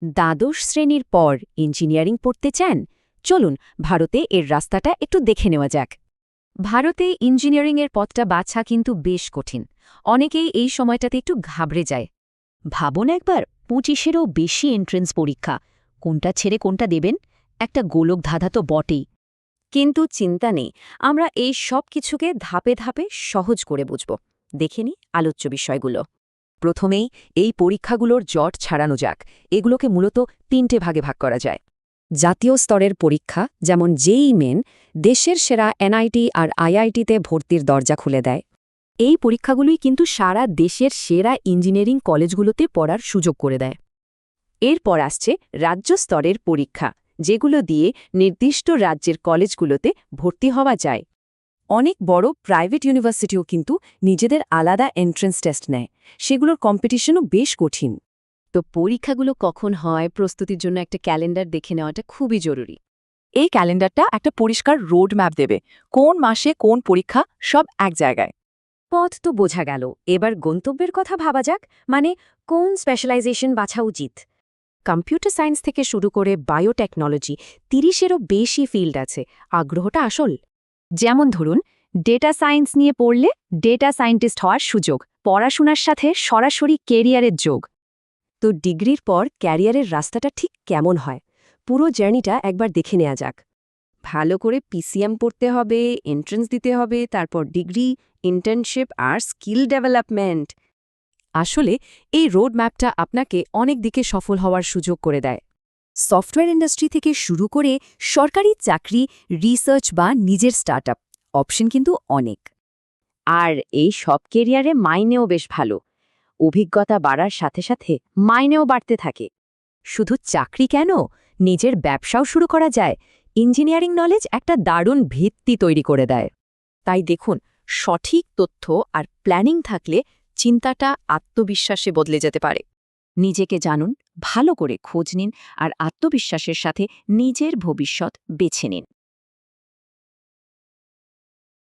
দ্বাদশ শ্রেণীর পর ইঞ্জিনিয়ারিং পড়তে চান? চলুন ভারতে এর রাস্তাটা একটু দেখে নেওয়া যাক। ভারতে ইঞ্জিনিয়ারিংয়ের পথটা বাছা কিন্তু বেশ কঠিন। অনেকেই এই সময়টাতে একটু ঘাবড়ে যায়। ভাবুন একবার, 25-এরও বেশি এন্ট্রেন্স পরীক্ষা, কোনটা ছেড়ে কোনটা দেবেন? একটা গোলক ধাঁধা তো বটেই। কিন্তু চিন্তা নেই, আমরা এই সব কিছুকে ধাপে ধাপে সহজ করে বুঝব। দেখে নিই আলোচ্য বিষয়গুলো। প্রথমেই এই পরীক্ষাগুলোর জট ছাড়ানো যাক। এগুলোকে মূলত 3টে ভাগে ভাগ করা যায়। জাতীয় স্তরের পরীক্ষা, যেমন জেইই মেন, দেশের সেরা এনআইটি আর আইআইটিতে ভর্তির দরজা খুলে দেয়। এই পরীক্ষাগুলোই কিন্তু সারা দেশের সেরা ইঞ্জিনিয়ারিং কলেজগুলোতে পড়ার সুযোগ করে দেয়। এরপর আসছে রাজ্য স্তরের পরীক্ষা, যেগুলো দিয়ে নির্দিষ্ট রাজ্যের কলেজগুলোতে ভর্তি হওয়া যায়। অনেক বড় প্রাইভেট ইউনিভার্সিটিও কিন্তু নিজেদের আলাদা এন্ট্রেন্স টেস্ট নেয়, সেগুলোর কম্পিটিশনও বেশ কঠিন। তো পরীক্ষাগুলো কখন হয়, প্রস্তুতির জন্য একটা ক্যালেন্ডার দেখে নেওয়াটা খুবই জরুরি। এই ক্যালেন্ডারটা একটা পরিষ্কার রোড ম্যাপ দেবে, কোন মাসে কোন পরীক্ষা, সব এক জায়গায়। পথ তো বোঝা গেল, এবার গন্তব্যের কথা ভাবা যাক। মানে কোন স্পেশালাইজেশন বাছা উচিত? কম্পিউটার সায়েন্স থেকে শুরু করে বায়োটেকনোলজি, 30-এরও বেশি ফিল্ড আছে। আগ্রহটা আসল। যেমন ধরুন, ডেটা সায়েন্স নিয়ে পড়লে ডেটা সায়েন্টিস্ট হওয়ার সুযোগ, পড়াশোনার সাথে সরাসরি কেরিয়ারের যোগ। তো ডিগ্রির পর ক্যারিয়ারের রাস্তাটা ঠিক কেমন হয়, পুরো জার্নিটা একবার দেখে নেওয়া যাক। ভালো করে পিসিএম পড়তে হবে, এন্ট্রেন্স দিতে হবে, তারপর ডিগ্রি, ইন্টার্নশিপ আর স্কিল ডেভেলপমেন্ট। আসলে এই রোড ম্যাপটা আপনাকে অনেক দিকে সফল হওয়ার সুযোগ করে দেয়। সফটওয়্যার ইন্ডাস্ট্রি থেকে শুরু করে সরকারি চাকরি, রিসার্চ বা নিজের স্টার্টআপ, অপশন কিন্তু অনেক। আর এই সব কেরিয়ারে মাইনেও বেশ ভালো। অভিজ্ঞতা বাড়ার সাথে সাথে মাইনেও বাড়তে থাকে। শুধু চাকরি কেন, নিজের ব্যবসাও শুরু করা যায়। ইঞ্জিনিয়ারিং নলেজ একটা দারুণ ভিত্তি তৈরি করে দেয়। তাই দেখুন, সঠিক তথ্য আর প্ল্যানিং থাকলে চিন্তাটা আত্মবিশ্বাসে বদলে যেতে পারে। নিজেকে জানুন, ভালো করে খোঁজ নিন আর আত্মবিশ্বাসের সাথে নিজের ভবিষ্যৎ বেছে নিন।